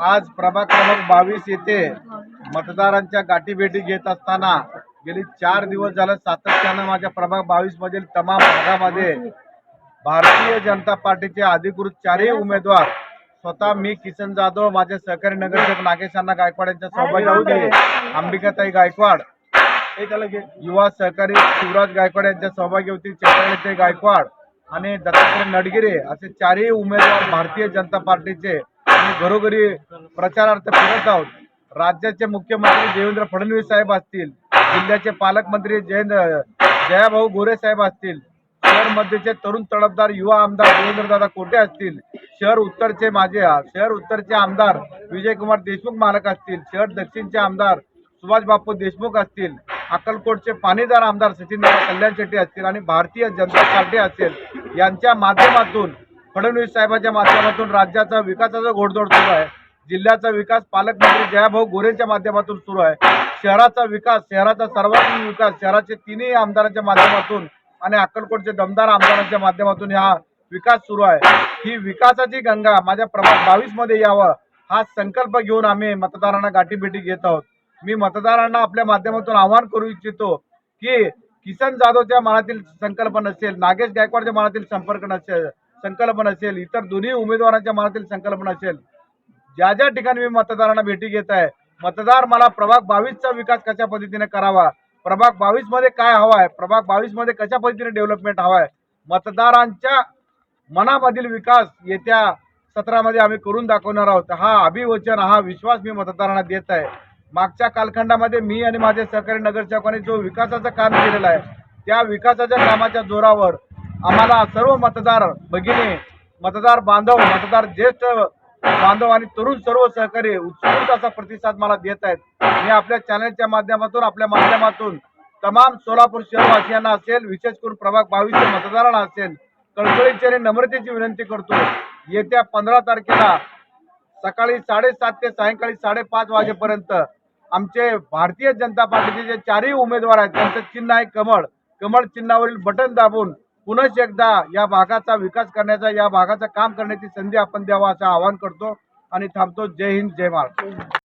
आज प्रभाग क्रमांक 22 येथे मतदारांच्या गाठीभेटी घेत असताना गेली 4 दिवस झाले सातत्याने माझ्या प्रभाग 22 मधील तमाम भागामध्ये भारतीय जनता पार्टीचे अधिकृत चारही उमेदवार स्वतः मी किसन जाधव, माझे सहकारी नगरसेवक नागेश अण्णा गायकवाड यांच्या सहभागी, अंबिकाताई गायकवाड, युवा सहकारी शिवराज गायकवाड यांच्या सहभागी होती, चैत्रालीताई गायकवाड आणि दत्तात्रय नडगिरे असे चारही उमेदवार भारतीय जनता पार्टीचे घरोघरी प्रचारार्थ फिरत आहोत। राज्याचे मुख्यमंत्री देवेंद्र फडणवीस साहेब असतील, जिल्ह्याचे पालकमंत्री जयाभाऊ गोरे साहेब असतील, शहर मध्यचे तरुण तडफदार युवा आमदार देवेंद्रदादा कोटे असतील, शहर उत्तरचे आमदार विजयकुमार देशमुख मालक असतील, शहर दक्षिणचे आमदार सुभाष बापू देशमुख असतील, अक्कलकोटचे पाणीदार आमदार सचिनदादा कल्याण शेट्टी असतील आणि भारतीय जनता पार्टी असेल यांच्या माध्यमातून फडणवीस साहेबांच्या माध्यमातून राज्याचा विकासाचा घोडदौड सुरू आहे। जिल्ह्याचा विकास पालकमंत्री जयाभाऊ गोरेंच्या माध्यमातून सुरू आहे। शहराचा विकास, शहराचा सर्वांगीण विकास शहराचे तिन्ही आमदारांच्या माध्यमातून आणि अक्कलकोटचे दमदार आमदारांच्या माध्यमातून हा विकास सुरू आहे। ही विकासाची गंगा माझ्या प्रभाग 22 मध्ये यावं हा संकल्प घेऊन आम्ही मतदारांना गाठीभेटी घेत आहोत। मी मतदारांना आपल्या माध्यमातून आवाहन करू इच्छितो की किसन जाधवच्या मनातील संकल्प नसेल, नागेश गायकवाडच्या मनातील संकल्प नसेल, इतर दोन्ही उमेदवारांच्या मनातील संकल्प नसेल, ज्या ज्या ठिकाणी मी मतदारांना भेटी घेत आहे, मतदार मला प्रभाग 22चा विकास कशा पद्धतीने करावा, प्रभाग 22 मध्ये काय हवा आहे, प्रभाग 22 मध्ये कशा पद्धतीने डेव्हलपमेंट हवा आहे, मतदारांच्या मनामधील विकास येत्या सत्रामध्ये आम्ही करून दाखवणार आहोत। हा अभिवचन, हा विश्वास मी मतदारांना देत आहे। मागच्या कालखंडामध्ये मी आणि माझे सहकारी नगरसेवकांनी जो विकासाचं काम केलेलं आहे, त्या विकासाच्या कामाच्या जोरावर आम्हाला सर्व मतदार भगिनी, मतदार बांधव, मतदार ज्येष्ठ बांधव आणि तरुण सर्व सहकारी उत्स्फूर्त असा प्रतिसाद मला देत आहेत। मी आपल्या चॅनलच्या माध्यमातून, आपल्या माध्यमातून तमाम सोलापूर शहरवासियांना असेल, विशेष करून प्रभाग 22 मतदारांना असेल, कळकळीची आणि नम्रतेची विनंती करतो, येत्या 15 तारखेला सकाळी 7:30 ते सायंकाळी 5:30 वाजेपर्यंत आमचे भारतीय जनता पार्टीचे जे चारही उमेदवार आहेत त्यांचं चिन्ह आहे कमळ, कमळ चिन्हावरील बटन दाबून पुन्हा एकदा या भागाचा विकास करण्याचा, या भागाचं काम करण्याची संधी आपण द्यावा असं आवाहन करतो आणि थांबतो। जय हिंद, जय महाराष्ट्र।